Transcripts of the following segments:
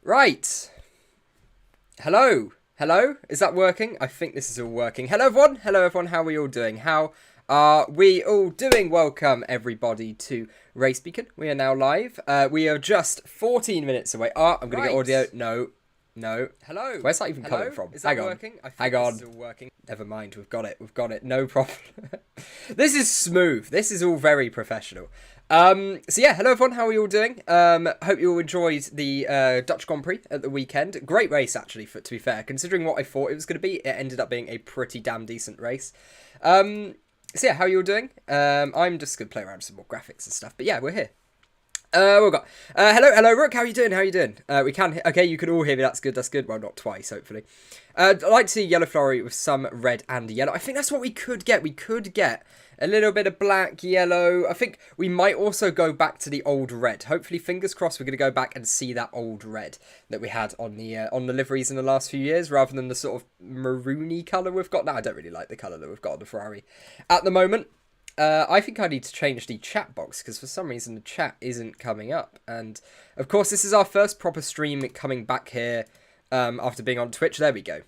Right. Hello. Hello. Is that working? I think this is all working. Hello, everyone. Hello, everyone. How are we all doing? How are we all doing? Welcome, everybody, to RaceBeacon. We are now live. We are just 14 minutes away. I'm going to get audio. No. No. Hello. Where's that even coming from? Is that working? Hang on. This is all working. Never mind. We've got it. We've got it. No problem. This is smooth. This is all very professional. So yeah, hello everyone, how are you all doing? Hope you all enjoyed the Dutch Grand Prix at the weekend. Great race, actually, to be fair. Considering what I thought it was going to be, it ended up being a pretty damn decent race. So yeah, how are you all doing? I'm just going to play around with some more graphics and stuff. But yeah, we're here. We've got, hello, Rook, how are you doing? How are you doing? We can, okay, you can all hear me, that's good. Well, not twice, hopefully. I'd like to see yellow Ferrari with some red and yellow. I think that's what we could get. We could get a little bit of black, yellow. I think we might also go back to the old red. Hopefully, fingers crossed, we're going to go back and see that old red that we had on the liveries in the last few years, rather than the sort of maroony colour we've got now. I don't really like the colour that we've got on the Ferrari at the moment. I think I need to change the chat box, because for some reason the chat isn't coming up. And, of course, this is our first proper stream coming back here after being on Twitch. There we go.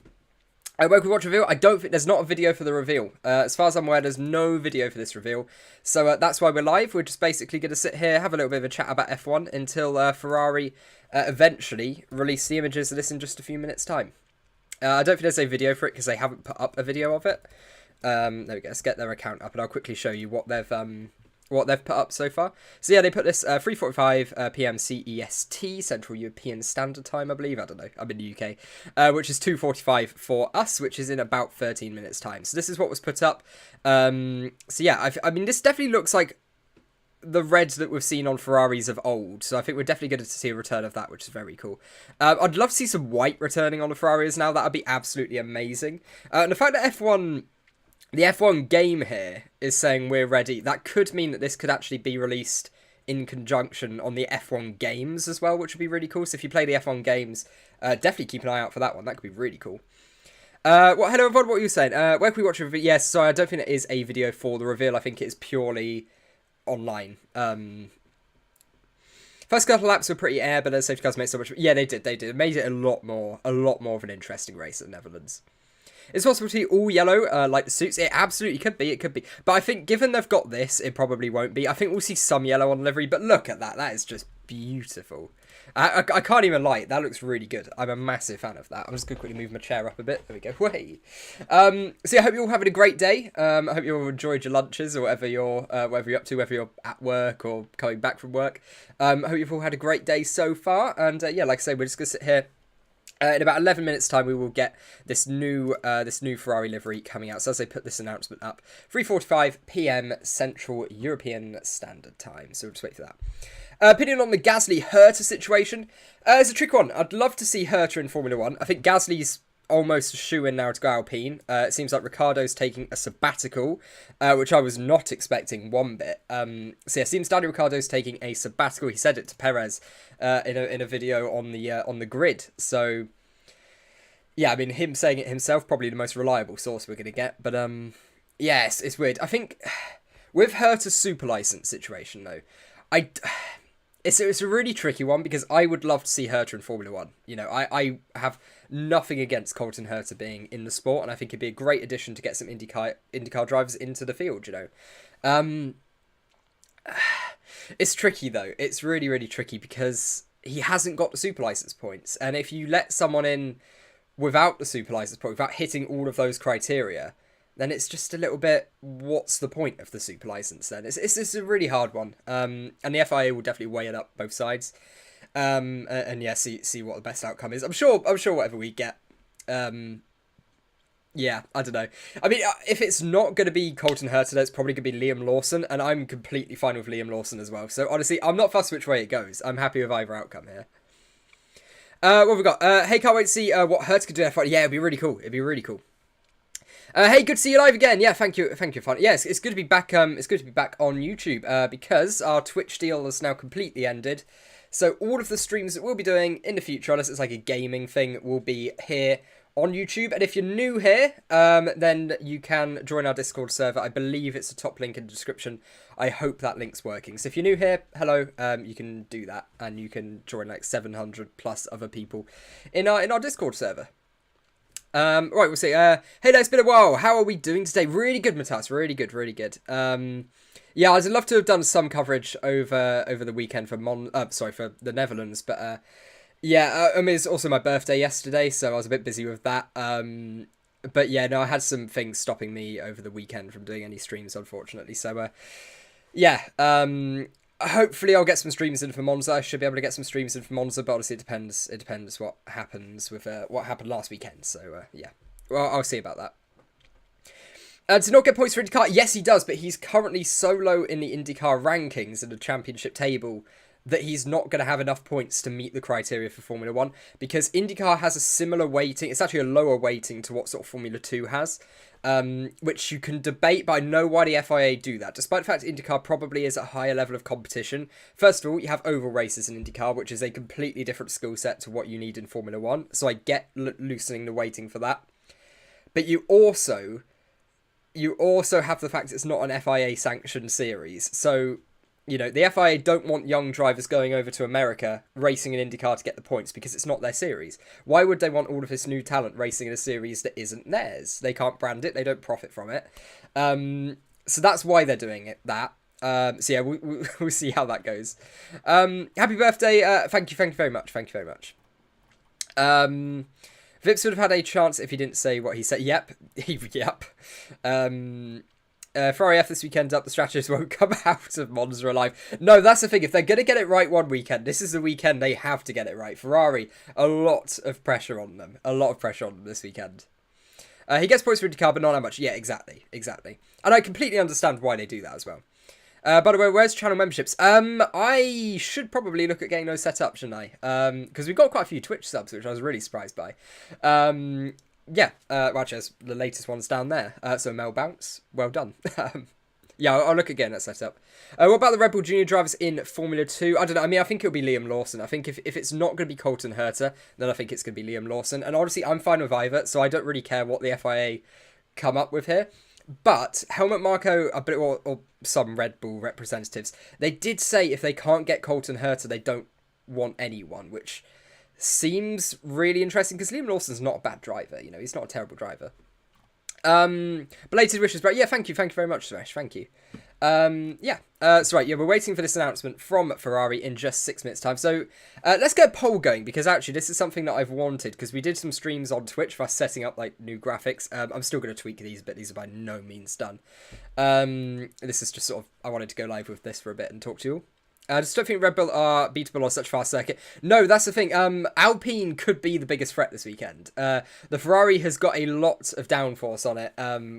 Welcome to watch reveal. I don't think there's not a video for the reveal. As far as I'm aware, there's no video for this reveal. So that's why we're live. We're just basically going to sit here, have a little bit of a chat about F1 until Ferrari eventually release the images of this in just a few minutes' time. I don't think there's a video for it because they haven't put up a video of it. There we go. Let's get their account up, and I'll quickly show you what they've put up so far. So yeah, they put this 3:45 p.m. CEST, Central European Standard Time, I believe. I don't know. I'm in the UK, which is 2:45 for us, which is in about 13 minutes time. So this is what was put up. So yeah, I mean, this definitely looks like the red that we've seen on Ferraris of old. So I think we're definitely going to see a return of that, which is very cool. I'd love to see some white returning on the Ferraris now. That would be absolutely amazing. And the fact that the F1 game here is saying we're ready, that could mean that this could actually be released in conjunction on the F1 games as well, which would be really cool. So if you play the F1 games, definitely keep an eye out for that one. That could be really cool. Hello everyone, what were you saying? Where can we watch a video? Yes, sorry, I don't think it is a video for the reveal. I think it is purely online. First couple of laps were pretty air, but the safety cars made so much. Yeah, they did. It made it a lot more of an interesting race at the Netherlands. It's possible to be all yellow, like the suits. It absolutely could be. It could be. But I think given they've got this, it probably won't be. I think we'll see some yellow on livery, but look at that. That is just beautiful. I can't even lie. That looks really good. I'm a massive fan of that. I'm just going to quickly move my chair up a bit. There we go. Way. So yeah, I hope you're all having a great day. I hope you all enjoyed your lunches or whatever you're up to, whether you're at work or coming back from work. I hope you've all had a great day so far. And yeah, like I say, we're just going to sit here. In about 11 minutes' time, we will get this new Ferrari livery coming out. So as they put this announcement up, 3:45 p.m. Central European Standard Time. So we'll just wait for that. Opinion on the Gasly-Herta situation? It's a tricky one. I'd love to see Herta in Formula 1. I think Gasly's almost a shoe-in now to go Alpine. It seems like Ricciardo's taking a sabbatical, which I was not expecting one bit. So yeah, it seems Daniel Ricciardo's taking a sabbatical. He said it to Perez in a video on the grid. So yeah, I mean, him saying it himself, probably the most reliable source we're going to get. But yes, it's weird. I think with Herta's super license situation though, it's a really tricky one, because I would love to see Herta in Formula 1. You know, I have nothing against Colton Herta being in the sport, and I think it'd be a great addition to get some IndyCar drivers into the field, you know. It's tricky, though. It's really, really tricky, because he hasn't got the super license points. And if you let someone in without the super license point, without hitting all of those criteria, then it's just a little bit, what's the point of the super license then? It's a really hard one. And the FIA will definitely weigh it up both sides. And yeah, see what the best outcome is. I'm sure whatever we get. Yeah, I don't know. I mean, if it's not going to be Colton Herta, it's probably going to be Liam Lawson, and I'm completely fine with Liam Lawson as well. So honestly, I'm not fussed which way it goes. I'm happy with either outcome here. What have we got? Hey, can't wait to see what Herta could do in F1. Yeah, it'd be really cool. It'd be really cool. Hey, good to see you live again. Yeah, thank you, fun. Yes, it's good to be back. It's good to be back on YouTube because our Twitch deal has now completely ended. So all of the streams that we'll be doing in the future, unless it's like a gaming thing, will be here on YouTube. And if you're new here, then you can join our Discord server. I believe it's the top link in the description. I hope that link's working. So if you're new here, hello, you can do that. And you can join like 700 plus other people in our Discord server. Right, we'll see. Hey there, it's been a while. How are we doing today? Really good, Matas. Really good, really good. Yeah, I'd love to have done some coverage over the weekend for for the Netherlands, but yeah, I mean, it's also my birthday yesterday, so I was a bit busy with that. But yeah, no, I had some things stopping me over the weekend from doing any streams, unfortunately. So yeah, hopefully I'll get some streams in for Monza. I should be able to get some streams in for Monza, but obviously it depends what happens with what happened last weekend. So yeah, well, I'll see about that. To not get points for IndyCar, yes, he does, but he's currently so low in the IndyCar rankings in the championship table that he's not going to have enough points to meet the criteria for Formula 1, because IndyCar has a similar weighting. It's actually a lower weighting to what sort of Formula 2 has, which you can debate, but I know why the FIA do that, despite the fact IndyCar probably is a higher level of competition. First of all, you have oval races in IndyCar, which is a completely different skill set to what you need in Formula 1, so I get loosening the weighting for that. But you also have the fact it's not an FIA-sanctioned series. So, you know, the FIA don't want young drivers going over to America racing in IndyCar to get the points because it's not their series. Why would they want all of this new talent racing in a series that isn't theirs? They can't brand it. They don't profit from it. So that's why they're doing that. So yeah, we'll see how that goes. Happy birthday. Thank you very much. Thank you very much. Vips would have had a chance if he didn't say what he said. Yep. Yep. Ferrari F this weekend up. The strategists won't come out of Monza alive. No, that's the thing. If they're going to get it right one weekend, this is the weekend they have to get it right. Ferrari, a lot of pressure on them. A lot of pressure on them this weekend. He gets points for IndyCar, but not that much. Yeah, exactly. Exactly. And I completely understand why they do that as well. By the way, where's channel memberships? I should probably look at getting those set up, shouldn't I? Because we've got quite a few Twitch subs, which I was really surprised by. Yeah, well, actually, there's the latest one's down there. So Mel Bounce, well done. Yeah, I'll look again at setup. What about the Red Bull Junior drivers in Formula 2? I don't know. I mean, I think it'll be Liam Lawson. I think if it's not going to be Colton Herta, then I think it's going to be Liam Lawson. And honestly, I'm fine with either, so I don't really care what the FIA come up with here. But Helmut Marko, or some Red Bull representatives, they did say if they can't get Colton Herta, they don't want anyone, which seems really interesting because Liam Lawson's not a bad driver. You know, he's not a terrible driver. Belated wishes, but yeah, thank you very much, Suresh. Thank you. Yeah, so right, yeah, we're waiting for this announcement from Ferrari in just 6 minutes time. So let's get a poll going, because actually this is something that I've wanted, because we did some streams on Twitch for us setting up like new graphics. I'm still going to tweak these, but these are by no means done. This is just sort of, I wanted to go live with this for a bit and talk to you all. Just don't think Red Bull are beatable on such fast circuit. No, that's the thing. Alpine could be the biggest threat this weekend. The Ferrari has got a lot of downforce on it,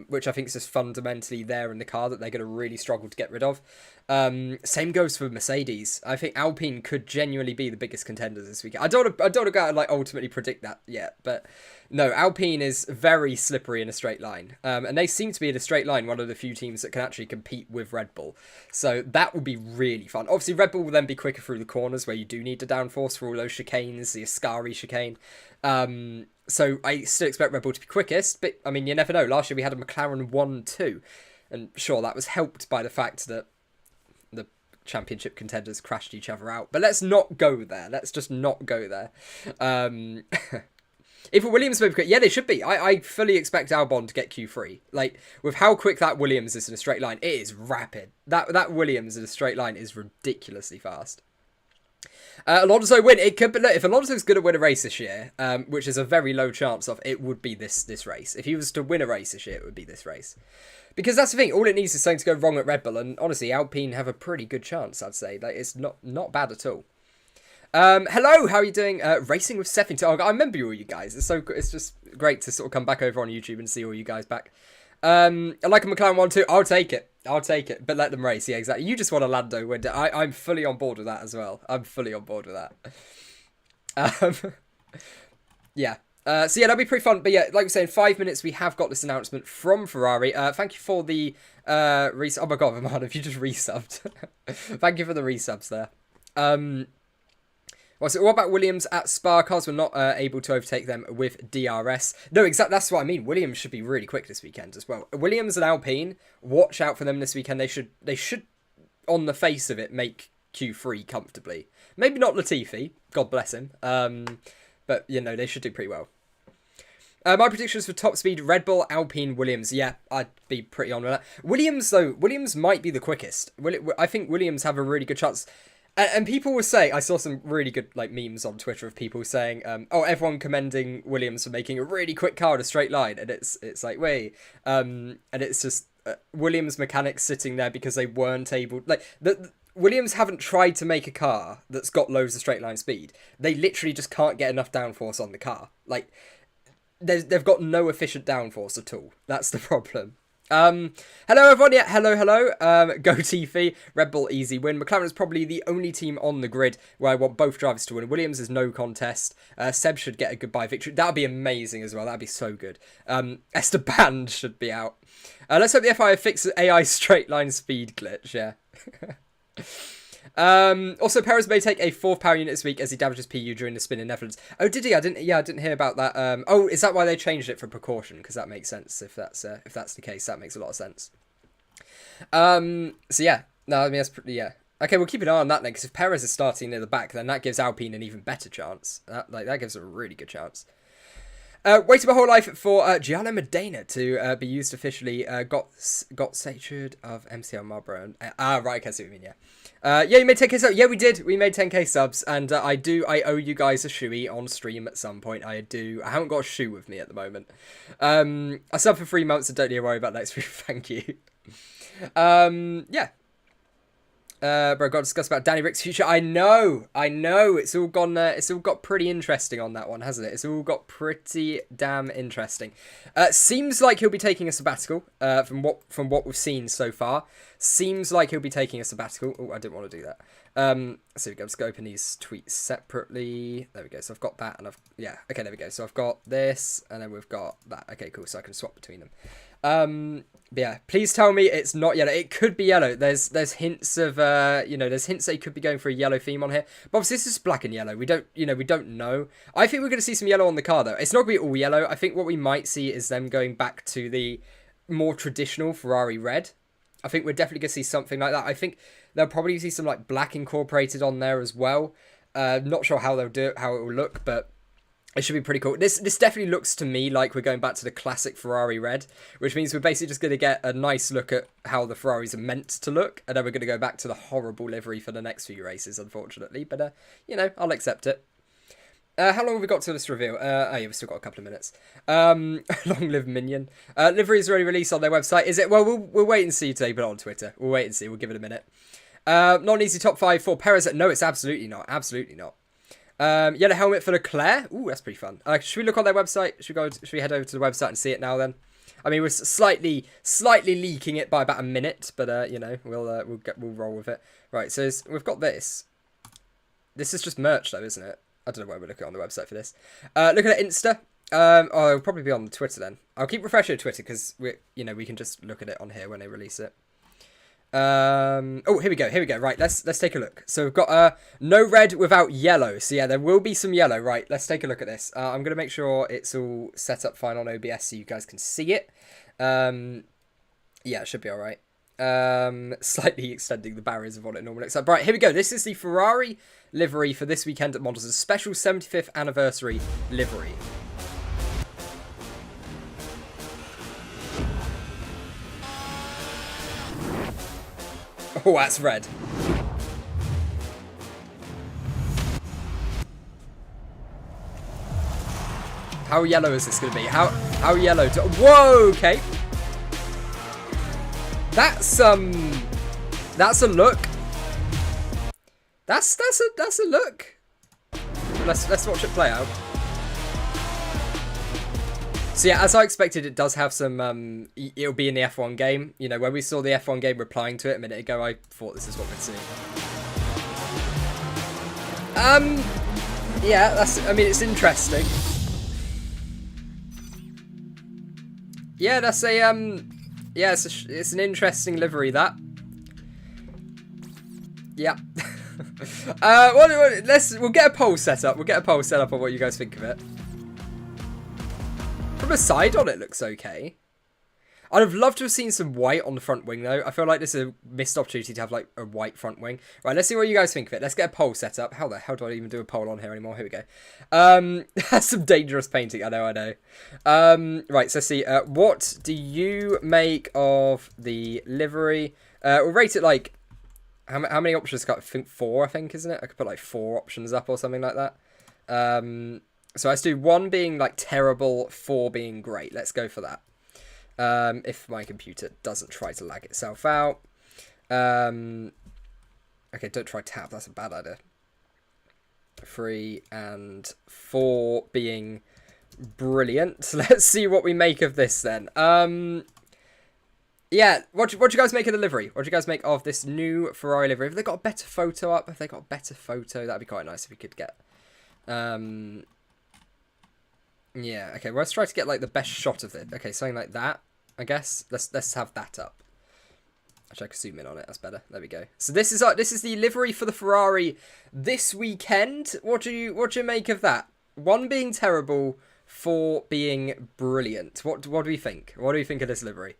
which I think is just fundamentally there in the car that they're going to really struggle to get rid of. Same goes for Mercedes. I think Alpine could genuinely be the biggest contenders this weekend. I don't want to go out and like ultimately predict that yet, but no, Alpine is very slippery in a straight line. And they seem to be in a straight line one of the few teams that can actually compete with Red Bull. So that will be really fun. Obviously, Red Bull will then be quicker through the corners where you do need the downforce for all those chicanes, the Ascari chicane. So I still expect Red Bull to be quickest, but I mean, you never know. Last year we had a McLaren 1-2, and sure, that was helped by the fact that the championship contenders crashed each other out. But let's not go there. Let's just not go there. If a Williams may be quick, yeah, they should be. I fully expect Albon to get Q3. Like, with how quick that Williams is in a straight line, it is rapid. That Williams in a straight line is ridiculously fast. Alonso win. It could be, look, if Alonso's going to win a race this year, which is a very low chance of, it would be this race. If he was to win a race this year, it would be this race. Because that's the thing, all it needs is something to go wrong at Red Bull, and honestly, Alpine have a pretty good chance, I'd say. Like, it's not bad at all. Hello, how are you doing? Racing with Seffington. Oh, I remember all you guys. It's just great to sort of come back over on YouTube and see all you guys back. I like a McLaren 1-2. I'll take it. But let them race. Yeah, exactly. You just want a Lando win. I'm fully on board with that as well. I'm fully on board with that. Yeah. So yeah, that'll be pretty fun. But yeah, like we say, in 5 minutes we have got this announcement from Ferrari. Thank you for the resub. Oh my god, Amanda, if you just resubbed. Thank you for the resubs there. Well, so what about Williams at Spa? Cars were not able to overtake them with DRS. No, exactly. That's what I mean. Williams should be really quick this weekend as well. Williams and Alpine, watch out for them this weekend. They should, on the face of it, make Q3 comfortably. Maybe not Latifi. God bless him. But, you know, they should do pretty well. My predictions for top speed, Red Bull, Alpine, Williams. Yeah, I'd be pretty on with that. Williams, though, Williams might be the quickest. I think Williams have a really good chance. And people were saying, I saw some really good like memes on Twitter of people saying, oh, everyone commending Williams for making a really quick car in a straight line. And it's like, wait. And it's just Williams mechanics sitting there because they weren't able... Williams haven't tried to make a car that's got loads of straight line speed. They literally just can't get enough downforce on the car. Like, they've got no efficient downforce at all. That's the problem. Hello everyone, yeah, hello. Go TV, Red Bull easy win. McLaren is probably the only team on the grid where I want both drivers to win. Williams is no contest. Seb should get a goodbye victory. That would be amazing as well. That'd be so good. Esteban should be out. Let's hope the FIA fixes AI straight line speed glitch, yeah. Also, Perez may take a 4th power unit this week as he damages PU during the spin in Netherlands. Oh, did he? I didn't hear about that. Oh, is that why they changed it for precaution? Because that makes sense. If that's the case, that makes a lot of sense. So yeah, no, I mean that's pretty, yeah. Okay, we'll keep an eye on that then, because if Perez is starting near the back, then that gives Alpine an even better chance. That gives a really good chance. Waited my whole life for Gianna Medina to be used officially. Got satured of MCL Marlboro. Right, I can see what you mean, yeah. Yeah, you made 10k subs. Yeah, we did. We made 10k subs, and I owe you guys a shoey on stream at some point. I do. I haven't got a shoe with me at the moment. I subbed for 3 months, and don't need to worry about next week. Thank you. Yeah. Bro, got to discuss about Danny Rick's future. I know. It's all gone. It's all got pretty interesting on that one, hasn't it? It's all got pretty damn interesting. Seems like he'll be taking a sabbatical. From what we've seen so far, seems like he'll be taking a sabbatical. Oh, I didn't want to do that. So we go. Let's go open these tweets separately. There we go. So I've got that, and okay, there we go. So I've got this, and then we've got that. Okay, cool. So I can swap between them. But yeah, please tell me it's not yellow. It could be yellow. There's hints of there's hints they could be going for a yellow theme on here. But obviously this is black and yellow. We don't know. I think we're going to see some yellow on the car though. It's not going to be all yellow. I think what we might see is them going back to the more traditional Ferrari red. I think we're definitely going to see something like that. I think they'll probably see some like black incorporated on there as well. Not sure how they'll do it, how it will look, but it should be pretty cool. This definitely looks to me like we're going back to the classic Ferrari red, which means we're basically just going to get a nice look at how the Ferraris are meant to look, and then we're going to go back to the horrible livery for the next few races, unfortunately. But, I'll accept it. How long have we got to this reveal? Yeah, we've still got a couple of minutes. Long live Minion. Livery is already released on their website. Is it? Well, we'll wait and see today, but on Twitter. We'll wait and see. We'll give it a minute. Not an easy top 5 for Perez. No, it's absolutely not. Absolutely not. Yellow helmet for Leclerc. Ooh, that's pretty fun. Should we look on their website? Should we head over to the website and see it now then? I mean, we're slightly leaking it by about a minute, but we'll roll with it. Right, so we've got this. This is just merch though, isn't it? I don't know where we're looking on the website for this. Looking at Insta. It'll probably be on the Twitter then. I'll keep refreshing Twitter because we can just look at it on here when they release it. Oh, here we go. Right, let's take a look. So we've got no red without yellow. So yeah, there will be some yellow. Right, let's take a look at this. I'm gonna make sure it's all set up fine on OBS so you guys can see it. Yeah, it should be all right. Slightly extending the barriers of what it normally looks like. Right, here we go. This is the Ferrari livery for this weekend at Monza's special 75th anniversary livery. Oh, that's red. How yellow is this going to be? How yellow? Whoa, okay. That's a look. That's a look. Let's watch it play out. So yeah, as I expected, it does have some, it'll be in the F1 game. You know, when we saw the F1 game replying to it a minute ago, I thought this is what we'd see. Yeah, it's interesting. Yeah, that's a, yeah, it's an interesting livery, that. Yeah. We'll get a poll set up. We'll get a poll set up on what you guys think of it. From a side on, it looks okay. I'd have loved to have seen some white on the front wing, though. I feel like this is a missed opportunity to have, like, a white front wing. Right, let's see what you guys think of it. Let's get a poll set up. How the hell do I even do a poll on here anymore? Here we go. That's some dangerous painting. I know. Right, so see. What do you make of the livery? We'll rate it, like... How many options got? I think 4, isn't it? I could put, like, 4 options up or something like that. So let's do 1 being, like, terrible, 4 being great. Let's go for that. If my computer doesn't try to lag itself out. Okay, don't try tab, that's a bad idea. 3 and 4 being brilliant. Let's see what we make of this then. Yeah, what do you guys make of the livery? What do you guys make of this new Ferrari livery? Have they got a better photo up? Have they got a better photo? That'd be quite nice if we could get. Yeah, okay, well, let's try to get, like, the best shot of it. Okay, something like that, I guess. Let's have that up. Actually, I can zoom in on it. That's better. There we go. So this is the livery for the Ferrari this weekend. What do you make of that? 1 being terrible, 4 being brilliant. What do we think? What do you think of this livery?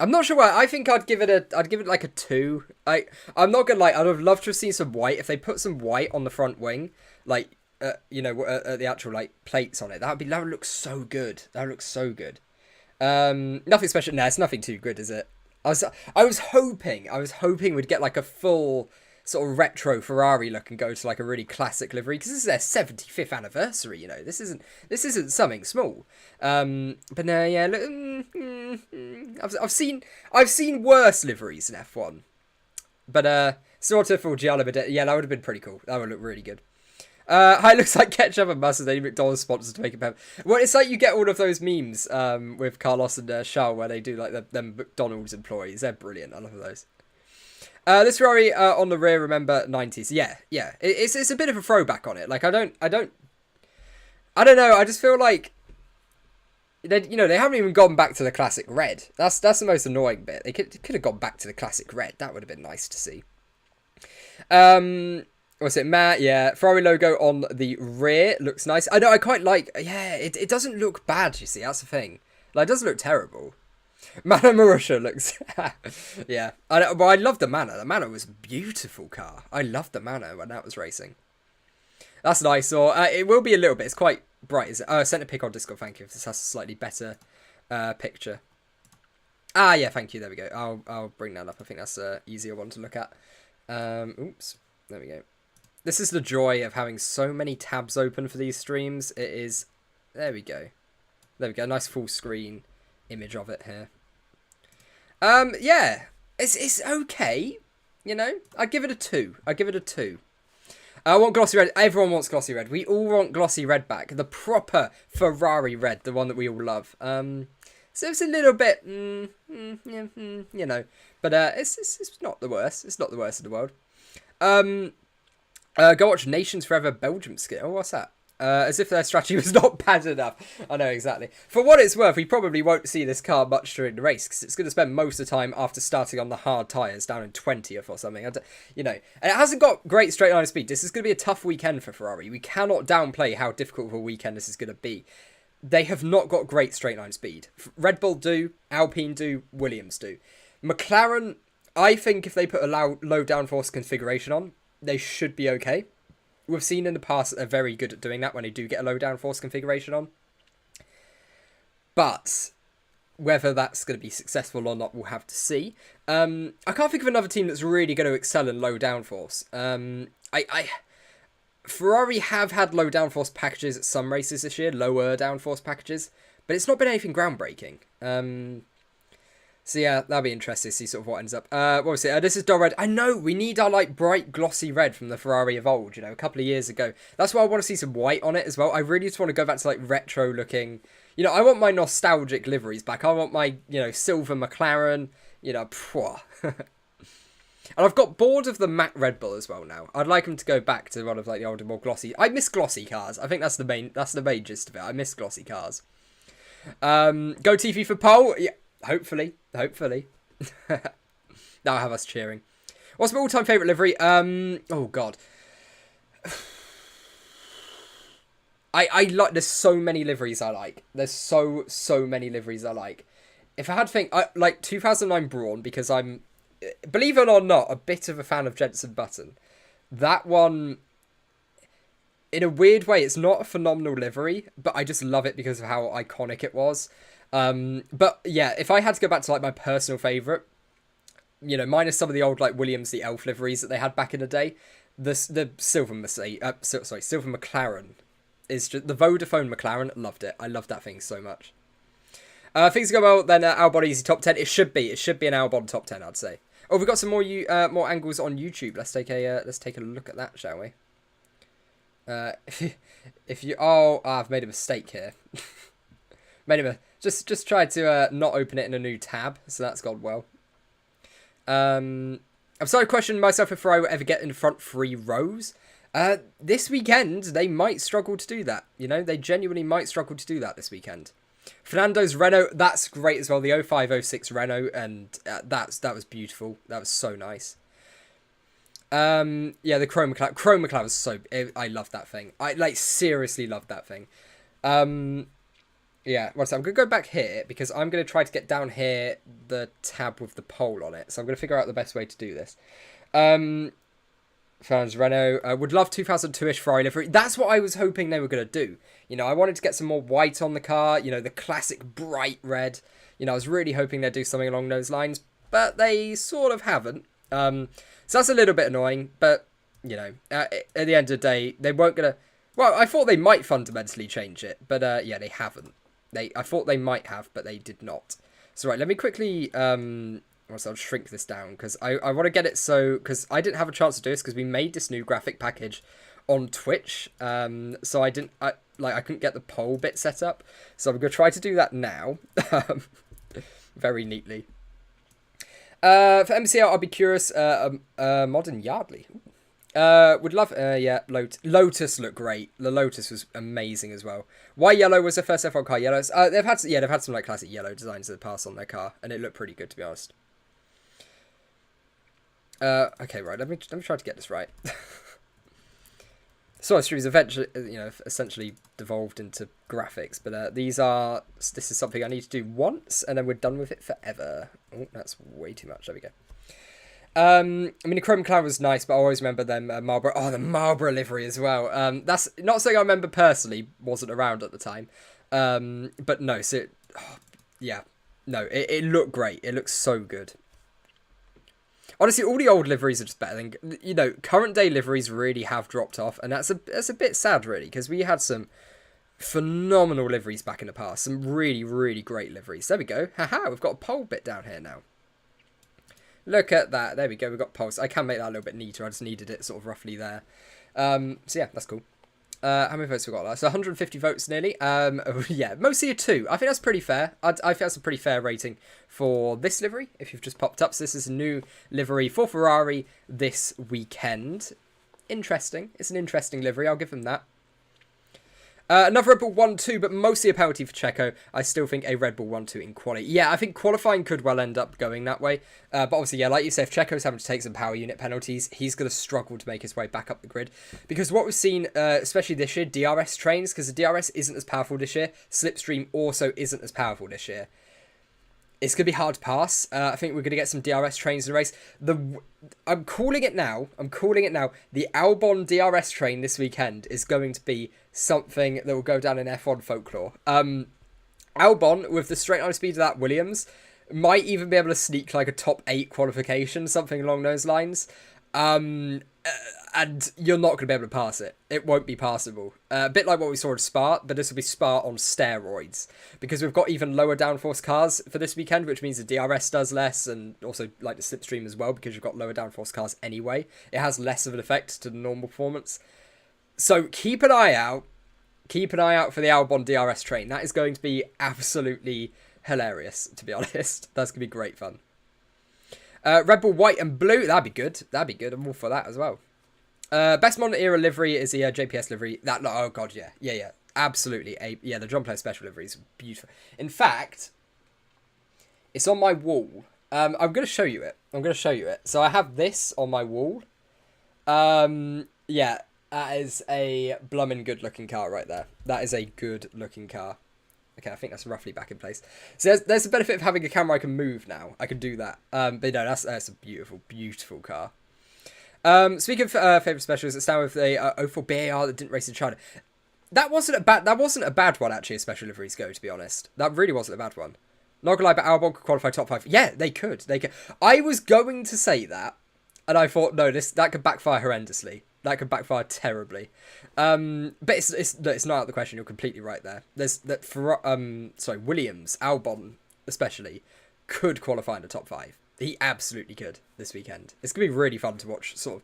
I'm not sure why. I think I'd give it like a 2. I'm not gonna lie. I'd have loved to have seen some white. If they put some white on the front wing, like. The actual, like, plates on it. That would look so good. That would look so good. Nothing special. No, it's nothing too good, is it? I was hoping we'd get, like, a full sort of retro Ferrari look and go to, like, a really classic livery, because this is their 75th anniversary. You know, this isn't something small. But no, yeah. Look, I've seen worse liveries in F1. But sort of for Gianna, yeah, that would have been pretty cool. That would look really good. Hi, it looks like ketchup and mustard. They need McDonald's sponsors to make it better. Well, it's like you get all of those memes with Carlos and Charles where they do, like, them McDonald's employees. They're brilliant. I love those. This Ferrari on the rear, remember 90s. Yeah. It's a bit of a throwback on it. Like, I don't know. I just feel like they haven't even gone back to the classic red. That's the most annoying bit. They could have gone back to the classic red. That would have been nice to see. What's it, Matt? Yeah, Ferrari logo on the rear looks nice. I know, I quite like. Yeah, it doesn't look bad. You see, that's the thing. Like, it doesn't look terrible. Mana Marusha looks. Yeah, but I love the Mana. The Mana was a beautiful car. I loved the Mana when that was racing. That's nice. Or it will be a little bit. It's quite bright. Is it? Sent a pic on Discord. Thank you. If this has a slightly better picture. Yeah. Thank you. There we go. I'll bring that up. I think that's an easier one to look at. Oops. There we go. This is the joy of having so many tabs open for these streams. It is... There we go. There we go. Nice full screen image of it here. Yeah. It's okay. You know? I'd give it a 2. I want glossy red. Everyone wants glossy red. We all want glossy red back. The proper Ferrari red. The one that we all love. So it's a little bit... you know. But it's not the worst. It's not the worst in the world. Go watch Nations Forever Belgium skit. Oh, what's that? As if their strategy was not bad enough. I know, exactly. For what it's worth, we probably won't see this car much during the race, because it's going to spend most of the time after starting on the hard tyres down in 20th or something. And it hasn't got great straight line speed. This is going to be a tough weekend for Ferrari. We cannot downplay how difficult of a weekend this is going to be. They have not got great straight line speed. Red Bull do, Alpine do, Williams do. McLaren, I think if they put a low downforce configuration on, they should be okay. We've seen in the past that they're very good at doing that when they do get a low downforce configuration on. But whether that's going to be successful or not, we'll have to see. I can't think of another team that's really going to excel in low downforce. Ferrari have had low downforce packages at some races this year, lower downforce packages, but it's not been anything groundbreaking. So yeah, that'll be interesting to see sort of what ends up. What was it? This is dull red. I know, we need our, like, bright glossy red from the Ferrari of old, a couple of years ago. That's why I want to see some white on it as well. I really just want to go back to, like, retro looking. I want my nostalgic liveries back. I want my, silver McLaren, pwah. And I've got bored of the matte Red Bull as well now. I'd like them to go back to one of, like, the older, more glossy. I miss glossy cars. I think that's the main gist of it. I miss glossy cars. Go TV for pole. Yeah. Hopefully. That'll have us cheering. What's my all-time favourite livery? Oh, God. I like, there's so many liveries I like. There's so many liveries I like. If I had to think, I like 2009 Brawn, because I'm, believe it or not, a bit of a fan of Jenson Button. That one, in a weird way, it's not a phenomenal livery, but I just love it because of how iconic it was. But yeah, if I had to go back to like my personal favourite, you know, minus some of the old like Williams the Elf liveries that they had back in the day, the silver silver McLaren is just the Vodafone McLaren. Loved it. I loved that thing so much. Things go well, then Albon easy top 10. It should be an Albon top 10, I'd say. Oh, we've got some more more angles on YouTube. Let's take a look at that, shall we? If you I've made a mistake here. Just tried to not open it in a new tab, so that's gone well. I'm starting to question myself if Ferrari will ever get in the front 3 rows. This weekend they might struggle to do that. You know, they genuinely might struggle to do that this weekend. Fernando's Renault, that's great as well. The 0506 Renault, and that was beautiful. That was so nice. Yeah, the Chrome McLaren was so... I love that thing. I, like, seriously love that thing. Yeah, well, so I'm going to go back here, because I'm going to try to get down here the tab with the poll on it. So I'm going to figure out the best way to do this. Fans Renault. Would love 2002-ish Ferrari livery. That's what I was hoping they were going to do. You know, I wanted to get some more white on the car. You know, the classic bright red. You know, I was really hoping they'd do something along those lines. But they sort of haven't. So that's a little bit annoying. But, you know, at the end of the day, they weren't going to... Well, I thought they might fundamentally change it. But, yeah, they haven't. I thought they might have, but they did not. So, right, let me quickly... I'll shrink this down, because I want to get it so... Because I didn't have a chance to do this, because we made this new graphic package on Twitch. So I couldn't get the poll bit set up. So I'm going to try to do that now. Very neatly. For MCL, I'll be curious. Modern Yardley. Would love... yeah, Lotus looked great. The Lotus was amazing as well. Why Yellow was the first F1 car? Yellows. They've had some like classic yellow designs in the past on their car, and it looked pretty good, to be honest. Okay, right. Let me try to get this right. Solar Streams eventually, essentially devolved into graphics, but this is something I need to do once, and then we're done with it forever. Oh, that's way too much. There we go. I mean, the Chrome Clown was nice, but I always remember them Marlboro. Oh, the Marlboro livery as well. That's not something I remember personally. Wasn't around at the time. But no. So, yeah, no. It looked great. It looks so good. Honestly, all the old liveries are just better than, you know, current day liveries really have dropped off, and that's a bit sad, really, because we had some phenomenal liveries back in the past. Some really, really great liveries. There we go. Haha, we've got a poll bit down here now. Look at that. There we go. We've got pulse. I can make that a little bit neater. I just needed it sort of roughly there. So yeah, that's cool. How many votes we got there? So 150 votes nearly. Yeah, mostly a 2. I think that's pretty fair. I think that's a pretty fair rating for this livery, if you've just popped up. So this is a new livery for Ferrari this weekend. Interesting. It's an interesting livery. I'll give them that. Another Red Bull 1-2, but mostly a penalty for Checo. I still think a Red Bull 1-2 in quali. Yeah, I think qualifying could well end up going that way. But obviously, yeah, like you say, if Checo's having to take some power unit penalties, he's going to struggle to make his way back up the grid. Because what we've seen, especially this year, DRS trains, because the DRS isn't as powerful this year. Slipstream also isn't as powerful this year. It's going to be hard to pass. I think we're going to get some DRS trains in the race. I'm calling it now. The Albon DRS train this weekend is going to be something that will go down in F1 folklore. Albon, with the straight line speed of that Williams, might even be able to sneak like a top 8 qualification, something along those lines. And you're not going to be able to pass it. It won't be passable. A bit like what we saw at Spa, but this will be Spa on steroids. Because we've got even lower downforce cars for this weekend, which means the DRS does less, and also like the slipstream as well, because you've got lower downforce cars anyway. It has less of an effect to the normal performance. So keep an eye out. Keep an eye out for the Albon DRS train. That is going to be absolutely hilarious, to be honest. That's going to be great fun. Red Bull white and blue. That'd be good. I'm all for that as well. Best modern era livery is the JPS livery. Oh god, yeah, absolutely. The John Player special livery is beautiful. In fact, it's on my wall I'm going to show you it. So I have this on my wall. Yeah, that is a blummin' good looking car right there. That is a good looking car. Okay, I think that's roughly back in place. So there's the benefit of having a camera I can move now. I can do that. But no, that's a beautiful, beautiful car. Speaking of favourite specials, it's down with a 04 BAR that didn't race in China. That wasn't a bad one, actually, as special liveries go, to be honest. That really wasn't a bad one. Not gonna lie, but Albon could qualify top 5. Yeah, they could. I was going to say that, and I thought, no, that could backfire horrendously. That could backfire terribly. But it's not out of the question. You're completely right there. Williams, Albon especially, could qualify in the top 5. He absolutely could this weekend. It's gonna be really fun to watch. Sort of.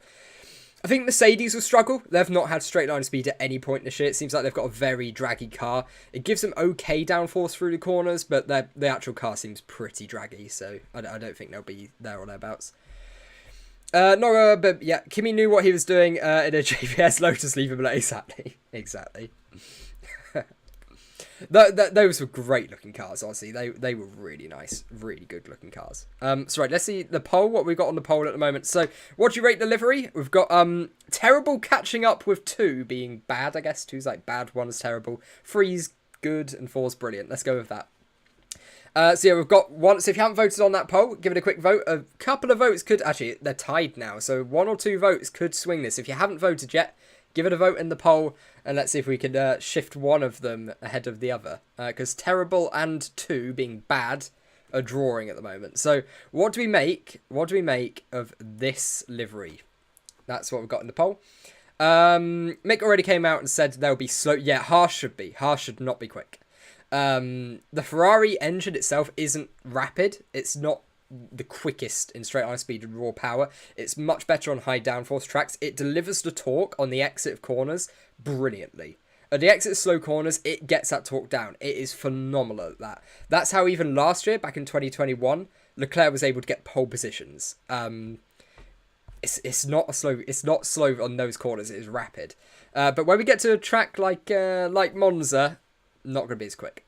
I think Mercedes will struggle. They've not had straight line speed at any point this year. It seems like they've got a very draggy car. It gives them okay downforce through the corners, but the actual car seems pretty draggy. So I don't think they'll be there or thereabouts. But yeah, Kimi knew what he was doing in a JPS Lotus leaving. Exactly. Those were great looking cars, honestly. They were really nice, really good looking cars. So right, let's see the poll, what we've got on the poll at the moment. So what do you rate the livery? We've got terrible catching up with 2 being bad, I guess. 2's like bad, 1 is terrible, 3's good, and 4's brilliant. Let's go with that. So yeah, we've got 1. So if you haven't voted on that poll, give it a quick vote. A couple of votes could, actually, they're tied now. So 1 or 2 votes could swing this. If you haven't voted yet, give it a vote in the poll, and let's see if we can shift one of them ahead of the other. Because terrible and 2 being bad are drawing at the moment. So what do we make? What do we make of this livery? That's what we've got in the poll. Mick already came out and said they'll be slow. Yeah, harsh should be. Harsh should not be quick. The Ferrari engine itself isn't rapid. It's not the quickest in straight line speed and raw power. It's much better on high downforce tracks. It delivers the torque on the exit of corners brilliantly. At the exit of slow corners, it gets that torque down. It is phenomenal at that. That's how even last year, back in 2021, Leclerc was able to get pole positions. It's not slow on those corners. It is rapid. But when we get to a track like Monza, not going to be as quick.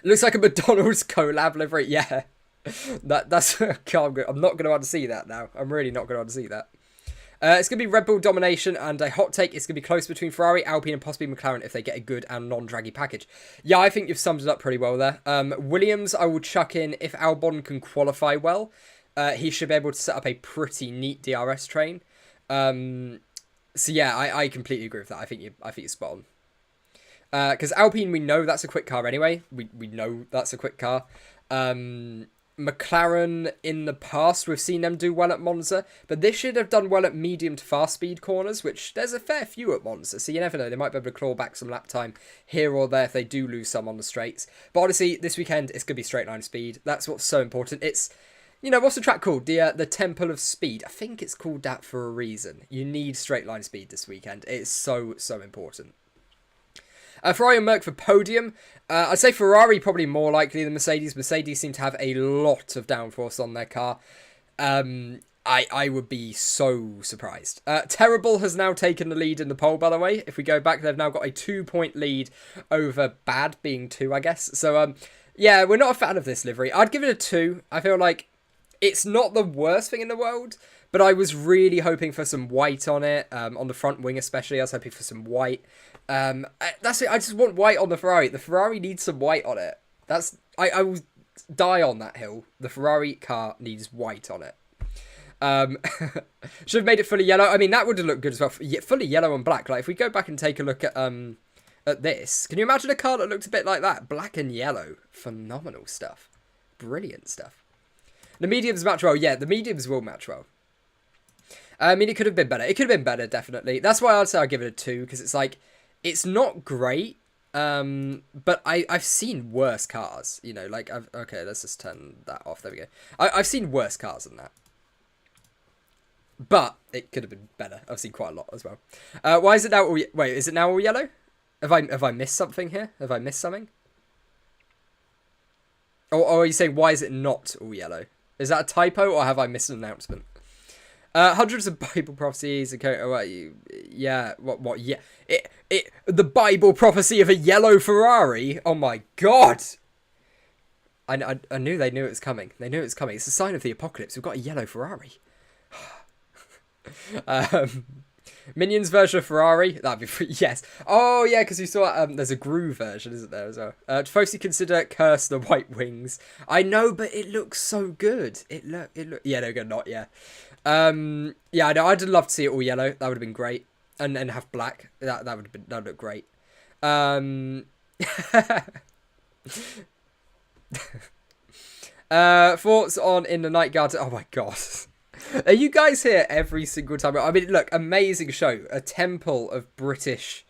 It looks like a McDonald's collab livery. Yeah. That's I'm not going to want to see that now. I'm really not going to want to see that. It's going to be Red Bull domination, and a hot take, it's going to be close between Ferrari, Alpine, and possibly McLaren if they get a good and non-draggy package. Yeah, I think you've summed it up pretty well there. Williams, I will chuck in if Albon can qualify well. He should be able to set up a pretty neat DRS train. So yeah, I completely agree with that. I think you're spot on. Because Alpine, we know that's a quick car anyway. We know that's a quick car. McLaren, in the past, we've seen them do well at Monza, but this should have done well at medium to fast speed corners, which there's a fair few at Monza, so you never know. They might be able to claw back some lap time here or there if they do lose some on the straights. But honestly, this weekend, it's going to be straight line speed. That's what's so important. It's, what's the track called? The Temple of Speed. I think it's called that for a reason. You need straight line speed this weekend. It's so, so important. Ferrari and Merc for podium. I'd say Ferrari probably more likely than Mercedes. Mercedes seem to have a lot of downforce on their car. I would be so surprised. Terrible has now taken the lead in the poll, by the way. If we go back, they've now got a 2-point lead over bad being 2, I guess. So, yeah, we're not a fan of this livery. I'd give it a 2. I feel like it's not the worst thing in the world, but I was really hoping for some white on it. On the front wing especially, I was hoping for some white. That's it. I just want white on the Ferrari. The Ferrari needs some white on it. I will die on that hill. The Ferrari car needs white on it. Should have made it fully yellow. I mean, that would have looked good as well. Fully yellow and black. Like if we go back and take a look at this, can you imagine a car that looked a bit like that? Black and yellow. Phenomenal stuff. Brilliant stuff. The mediums match well. Yeah, the mediums will match well. I mean, it could have been better. It could have been better, definitely. That's why I'd say I'd give it a 2, because it's like, it's not great, but I've seen worse cars, okay, let's just turn that off, there we go. I've seen worse cars than that. But it could have been better. I've seen quite a lot as well. Why is it now all, wait, is it now all yellow? Have I missed something here? Have I missed something? Or are you saying, why is it not all yellow? Is that a typo, or have I missed an announcement? Hundreds of Bible prophecies. Okay, yeah. What? Yeah. The Bible prophecy of a yellow Ferrari. Oh my God. I knew they knew it was coming. They knew it was coming. It's a sign of the apocalypse. We've got a yellow Ferrari. Minions version of Ferrari. That'd be yes. Oh yeah, because you saw there's a Groove version, isn't there as well? Firstly, consider Curse the White Wings. I know, but it looks so good. It look. Yeah, no, good, not yeah. Yeah, I know. I'd love to see it all yellow. That would have been great, and have black. That would have been that would look great. Thoughts on In the Night Guard? Oh my god. Are you guys here every single time? I mean, look, amazing show. A temple of British,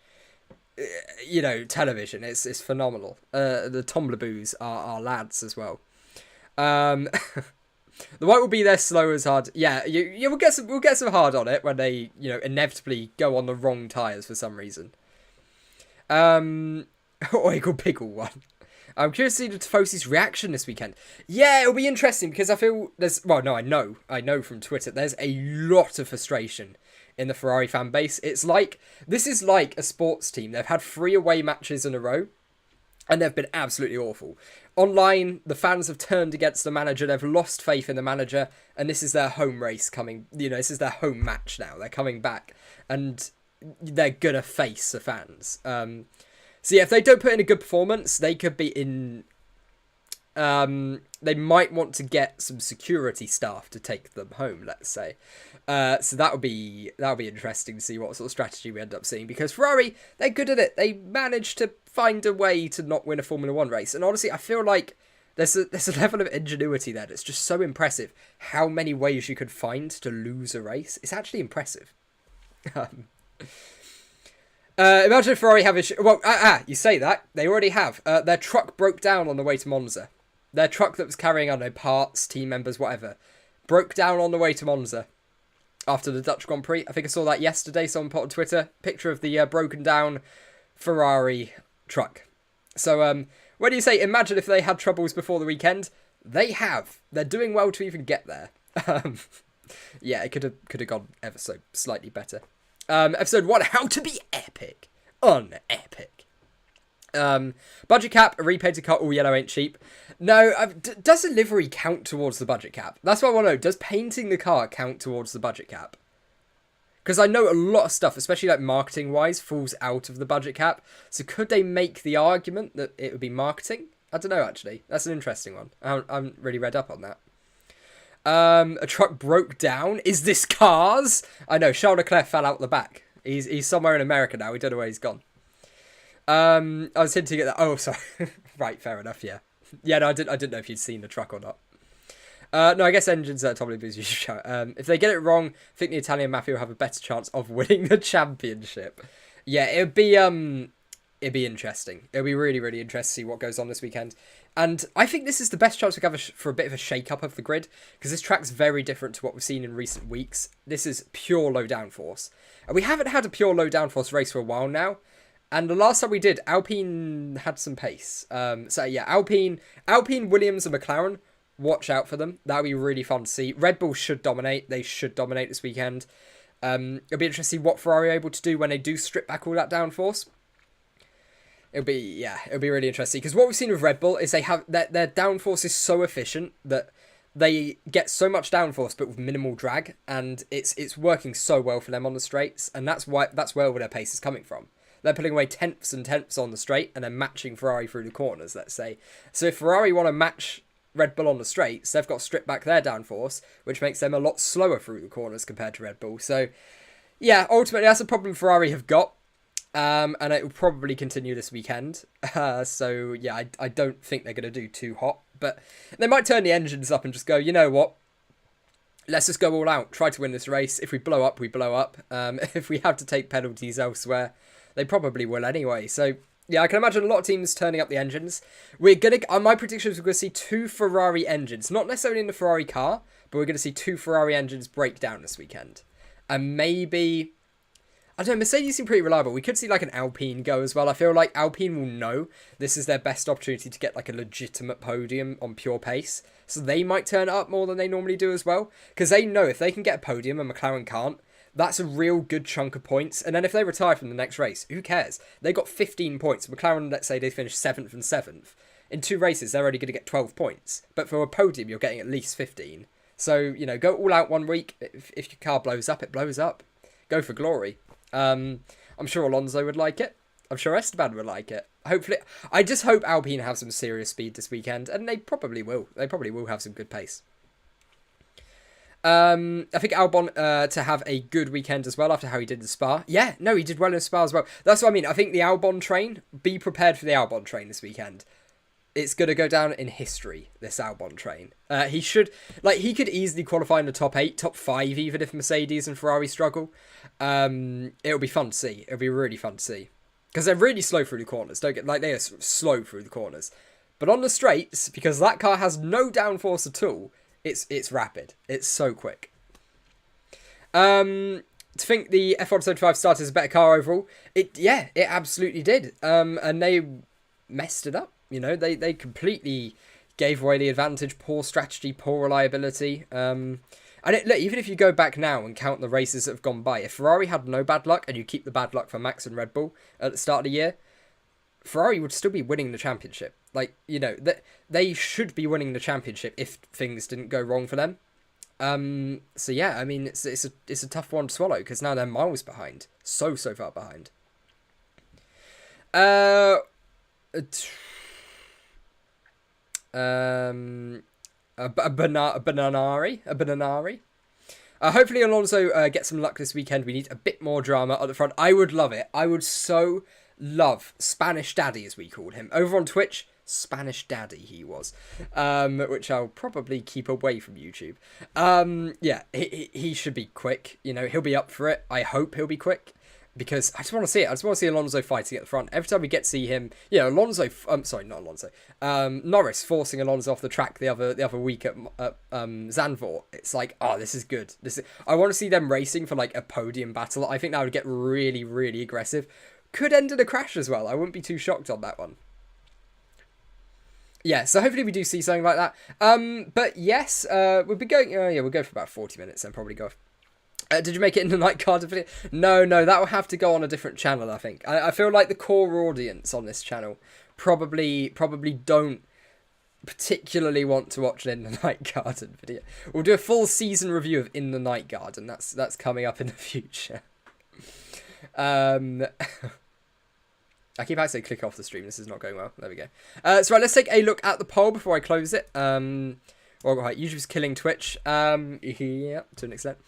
television. It's phenomenal. The Tombleboos are lads as well. The white will be there slow as hard. Yeah, we'll get some hard on it when they, inevitably go on the wrong tyres for some reason. Oigle Pickle one. I'm curious to see the Tifosi's reaction this weekend. Yeah, it'll be interesting because I feel I know from Twitter there's a lot of frustration in the Ferrari fan base. This is like a sports team. They've had 3 away matches in a row and they've been absolutely awful. Online, the fans have turned against the manager. They've lost faith in the manager, and this is their home race coming. This is their home match now. They're coming back and they're gonna face the fans. So yeah, if they don't put in a good performance, they could be in. They might want to get some security staff to take them home. Let's say, so that'll be interesting to see what sort of strategy we end up seeing, because Ferrari, they're good at it. They managed to find a way to not win a Formula 1 race, and honestly, I feel like there's a level of ingenuity there that's just so impressive. How many ways you could find to lose a race? It's actually impressive. Imagine if Ferrari have you say that. They already have. Their truck broke down on the way to Monza. Their truck that was carrying, I don't know, parts, team members, whatever, broke down on the way to Monza after the Dutch Grand Prix. I think I saw that yesterday. Someone put on Twitter picture of the broken down Ferrari truck. So, what do you say? Imagine if they had troubles before the weekend. They have. They're doing well to even get there. Yeah, it could have gone ever so slightly better. Episode 1, how to be epic. Unepic. Budget cap, a repainted car, all yellow ain't cheap. No, does the livery count towards the budget cap? That's what I want to know. Does painting the car count towards the budget cap? Because I know a lot of stuff, especially like marketing-wise, falls out of the budget cap. So could they make the argument that it would be marketing? I don't know, actually. That's an interesting one. I haven't really read up on that. A truck broke down. Is this cars? I know, Charles Leclerc fell out the back. He's somewhere in America now. We don't know where he's gone. I was hinting at that. Oh, sorry. Right, fair enough, yeah. Yeah, no, I didn't know if you'd seen the truck or not. No, I guess engines are Tommy Boo's usual shout. If they get it wrong, I think the Italian Mafia will have a better chance of winning the championship. Yeah, it'd be interesting. It'll be really, really interesting to see what goes on this weekend. And I think this is the best chance we have for a bit of a shake-up of the grid, because this track's very different to what we've seen in recent weeks. This is pure low downforce. And we haven't had a pure low downforce race for a while now. And the last time we did, Alpine had some pace. So yeah, Alpine, Williams and McLaren, watch out for them. That'll be really fun to see. Red Bull should dominate. They should dominate this weekend. It'll be interesting to see what Ferrari are able to do when they do strip back all that downforce. It'll be really interesting, because what we've seen with Red Bull is they have their downforce is so efficient that they get so much downforce but with minimal drag, and it's working so well for them on the straights, and that's where their pace is coming from. They're putting away tenths and tenths on the straight and then matching Ferrari through the corners, let's say. So if Ferrari want to match Red Bull on the straights, they've got to strip back their downforce, which makes them a lot slower through the corners compared to Red Bull. So yeah, ultimately that's a problem Ferrari have got. And it will probably continue this weekend. So, yeah, I don't think they're going to do too hot. But they might turn the engines up and just go, you know what? Let's just go all out. Try to win this race. If we blow up, we blow up. If we have to take penalties elsewhere, they probably will anyway. So, yeah, I can imagine a lot of teams turning up the engines. My prediction is we're going to see 2 Ferrari engines. Not necessarily in the Ferrari car, but we're going to see 2 Ferrari engines break down this weekend. And maybe... I don't know, Mercedes seem pretty reliable. We could see like an Alpine go as well. I feel like Alpine will know this is their best opportunity to get like a legitimate podium on pure pace. So they might turn it up more than they normally do as well. Because they know if they can get a podium and McLaren can't, that's a real good chunk of points. And then if they retire from the next race, who cares? They got 15 points. McLaren, let's say they finished 7th and 7th. in 2 races, they're only going to get 12 points. But for a podium, you're getting at least 15. So, you know, go all out one week. If your car blows up, it blows up. Go for glory. I'm sure Alonso would like it. I'm sure Esteban would like it. Hopefully, I just hope Alpine have some serious speed this weekend, and they probably will. They probably will have some good pace. I think Albon to have a good weekend as well after how he did in Spa. Yeah, no, he did well in Spa as well. That's what I mean. I think the Albon train, be prepared for the Albon train this weekend. It's going to go down in history, this Albon train. He could easily qualify in the top 8, top 5 even if Mercedes and Ferrari struggle. It'll be fun to see. It'll be really fun to see. Because they're really slow through the corners. They are slow through the corners. But on the straights, because that car has no downforce at all, it's rapid. It's so quick. To think the F1 started as a better car overall, it absolutely did. And they messed it up. You know, they completely gave away the advantage. Poor strategy, poor reliability. Look, even if you go back now and count the races that have gone by, if Ferrari had no bad luck and you keep the bad luck for Max and Red Bull at the start of the year, Ferrari would still be winning the championship. Like, you know, they should be winning the championship if things didn't go wrong for them. So yeah, I mean, it's a tough one to swallow because now they're miles behind, so far behind. A bananari. Hopefully Alonso gets some luck this weekend. We need a bit more drama at the front. I would love it. I would so love Spanish Daddy, as we called him. Over on Twitch, Spanish Daddy he was. Which I'll probably keep away from YouTube. Yeah, he should be quick. You know, he'll be up for it. I hope he'll be quick. Because I just want to see it. I just want to see Alonso fighting at the front. Every time we get to see him, you know, Norris forcing Alonso off the track the other week at Zandvoort. It's like, oh, this is good. I want to see them racing for like a podium battle. I think that would get really, really aggressive. Could end in a crash as well. I wouldn't be too shocked on that one. Yeah, so hopefully we do see something like that. But yes, we'll be going. We'll go for about 40 minutes and probably go off. Did you make it in the night garden video? No, that will have to go on a different channel, I think. I feel like the core audience on this channel probably don't particularly want to watch an In the Night Garden video. We'll do a full season review of In the Night Garden. That's coming up in the future. I keep actually click off the stream. This is not going well. There we go. So right, let's take a look at the poll before I close it. Well, right, YouTube's killing Twitch. Yeah, to an extent.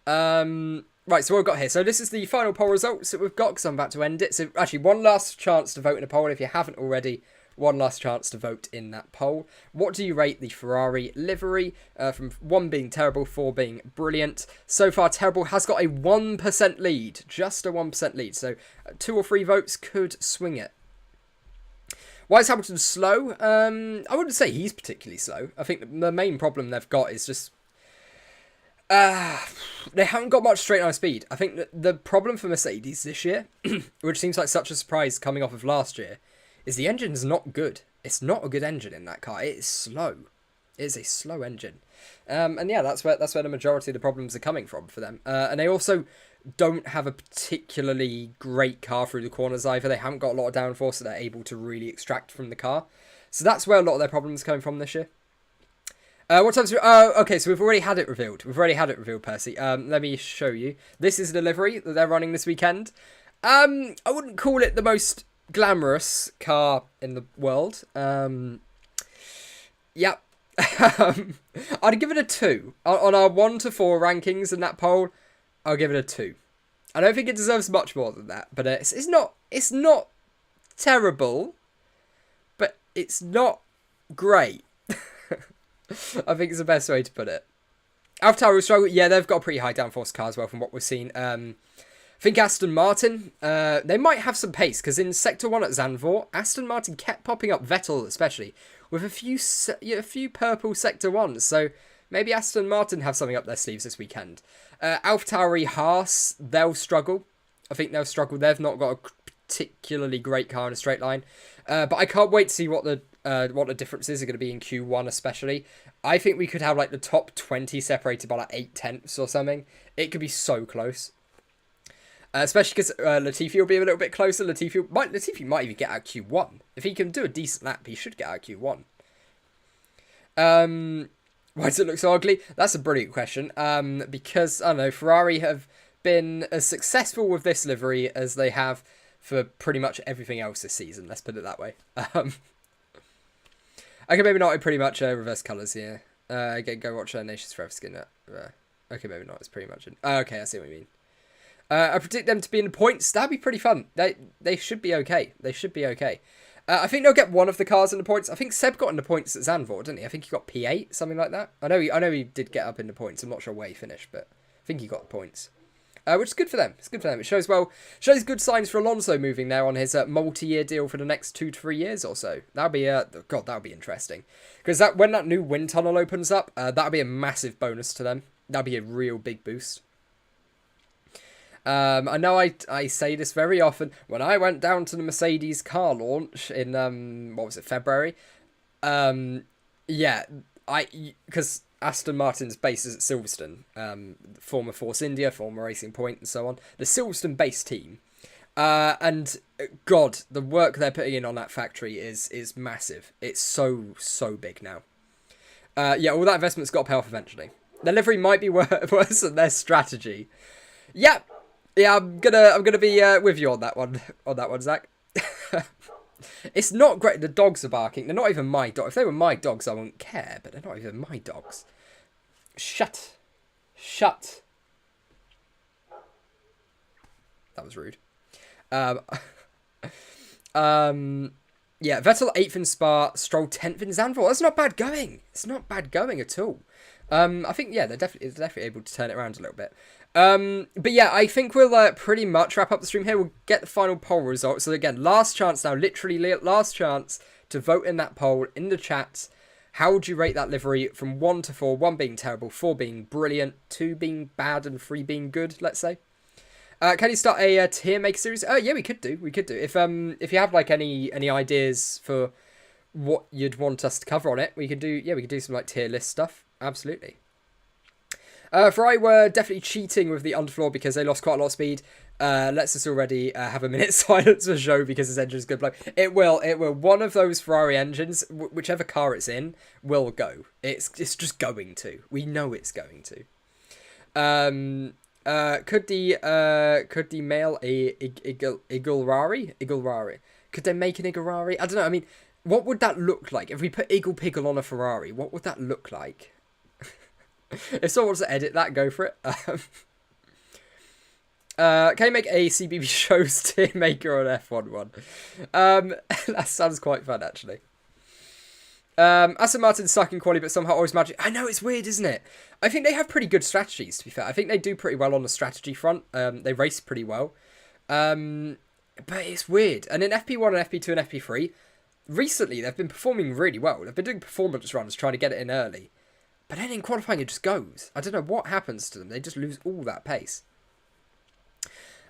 Right, so what we've got here. So this is the final poll results that we've got because I'm about to end it. So actually, one last chance to vote in a poll. If you haven't already, one last chance to vote in that poll. What do you rate the Ferrari livery? From 1 being terrible, 4 being brilliant. So far, terrible has got a 1% lead. Just a 1% lead. So 2 or 3 votes could swing it. Why is Hamilton slow? I wouldn't say he's particularly slow. I think the main problem they've got is just... they haven't got much straight line speed. I think that the problem for Mercedes this year, which seems like such a surprise coming off of last year, is the engine's not good. It's not a good engine in that car. It is slow. It is a slow engine. And yeah, that's where the majority of the problems are coming from for them. And they also don't have a particularly great car through the corners either. They haven't got a lot of downforce that they're able to really extract from the car. So that's where a lot of their problems are coming from this year. What time's... okay, so we've already had it revealed. Percy. Let me show you. This is the livery that they're running this weekend. I wouldn't call it the most glamorous car in the world. Yep. I'd give it a 2. On our 1 to 4 rankings in that poll, I'll give it a 2. I don't think it deserves much more than that, but it's not terrible, but it's not great. I think it's the best way to put it. AlphaTauri will struggle. Yeah, they've got a pretty high downforce car as well from what we've seen. I think Aston Martin, they might have some pace because in Sector 1 at Zandvoort, Aston Martin kept popping up, Vettel especially, with a few purple Sector 1s. So maybe Aston Martin have something up their sleeves this weekend. AlphaTauri, Haas, they'll struggle. I think they'll struggle. They've not got a particularly great car in a straight line. But I can't wait to see what the differences are going to be in Q1 especially. I think we could have like the top 20 separated by like 8 tenths or something. It could be so close. Especially because Latifi will be a little bit closer. Latifi might even get out Q1. If he can do a decent lap, he should get out Q1. Why does it look so ugly? That's a brilliant question. Because, I don't know, Ferrari have been as successful with this livery as they have for pretty much everything else this season. Let's put it that way. Okay, maybe not. Pretty much reverse colours here. Go watch Nations Forever skin. Okay, maybe not. It's pretty much it. Okay, I see what you mean. I predict them to be in the points. That'd be pretty fun. They should be okay. They should be okay. I think they'll get one of the cars in the points. I think Seb got in the points at Zandvoort, didn't he? I think he got P8, something like that. I know he did get up in the points. I'm not sure where he finished, but I think he got the points. Which is good for them. It's good for them. It shows good signs for Alonso moving there on his multi-year deal for the next 2 to 3 years or so. That'll be that'll be interesting. Because when that new wind tunnel opens up, that'll be a massive bonus to them. That'll be a real big boost. I know I say this very often. When I went down to the Mercedes car launch in what was it, February? Yeah, because Aston Martin's base is at Silverstone, former Force India, former Racing Point, and so on. The Silverstone base team, and God, the work they're putting in on that factory is massive. It's so big now. Yeah, all that investment's got to pay off eventually. Their livery might be worse than their strategy. Yeah, I'm gonna be with you on that one, Zach. It's not great. The dogs are barking. They're not even my dogs. If they were my dogs, I wouldn't care, but they're not even my dogs. Shut. That was rude. Yeah, Vettel 8th in Spa, Stroll 10th in Zandvoort. That's not bad going. It's not bad going at all. I think, yeah, they're definitely able to turn it around a little bit. But yeah, I think we'll pretty much wrap up the stream here. We'll get the final poll results. So again, last chance now, literally last chance to vote in that poll in the chat. How would you rate that livery from 1 to 4? 1 being terrible, 4 being brilliant, 2 being bad, and 3 being good, let's say. Can you start a tier maker series? Yeah, we could do. If you have like any ideas for what you'd want us to cover on it, we could do some like tier list stuff. Absolutely. Ferrari were definitely cheating with the underfloor because they lost quite a lot of speed. Let's just already have a minute's silence for Joe because his engine's good blow. It will. One of those Ferrari engines, whichever car it's in, will go. It's just going to. We know it's going to. Could the male Igulrari? Could they make an Igulrari? I don't know. I mean, what would that look like if we put Piggle on a Ferrari? What would that look like? If someone wants to edit that, go for it. Can you make a CBB shows tier maker on F1 one? That sounds quite fun, actually. Aston Martin's stuck in quality, but somehow always magic. I know, it's weird, isn't it? I think they have pretty good strategies, to be fair. I think they do pretty well on the strategy front. They race pretty well. But it's weird. And in FP1 and FP2 and FP3, recently they've been performing really well. They've been doing performance runs, trying to get it in early. But then in qualifying, it just goes. I don't know what happens to them. They just lose all that pace.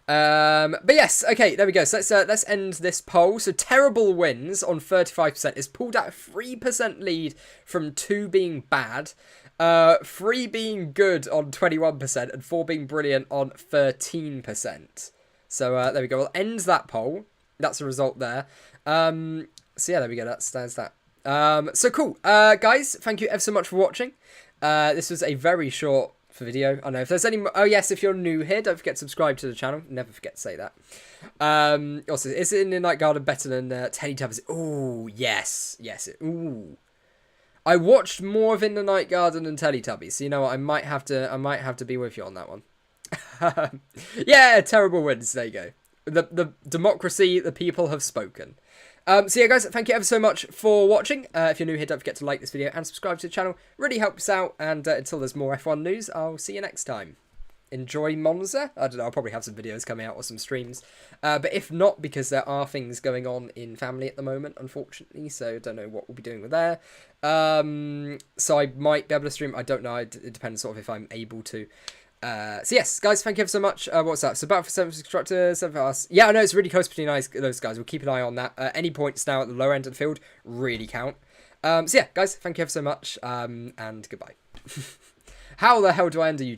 But yes, okay, there we go. So let's end this poll. So terrible wins on 35% is pulled out a 3% lead from 2 being bad, 3 being good on 21%, and 4 being brilliant on 13%. So there we go. We'll end that poll. That's the result there. So yeah, there we go. That's that. So cool. Guys, thank you ever so much for watching. This was a very short video. I don't know if there's any. Oh yes, if you're new here, don't forget to subscribe to the channel. Never forget to say that. Also, is it in the Night Garden better than Teletubbies? Oh yes. Ooh, I watched more of In the Night Garden than Teletubbies. So you know what? I might have to be with you on that one. Yeah, terrible wins. There you go. The democracy, the people have spoken. So yeah, guys, thank you ever so much for watching. If you're new here, don't forget to like this video and subscribe to the channel. Really helps out. And until there's more F1 news, I'll see you next time. Enjoy Monza. I don't know, I'll probably have some videos coming out or some streams. But if not, because there are things going on in family at the moment, unfortunately. So I don't know what we'll be doing with there. So I might be able to stream. I don't know. It depends sort of if I'm able to. So yes, guys, thank you ever so much. What's that? So battle for 7 constructors, 7 for us. Yeah, I know it's really close between those guys. We'll keep an eye on that. Any points now at the lower end of the field really count. So yeah, guys, thank you ever so much. And goodbye. How the hell do I end a YouTube?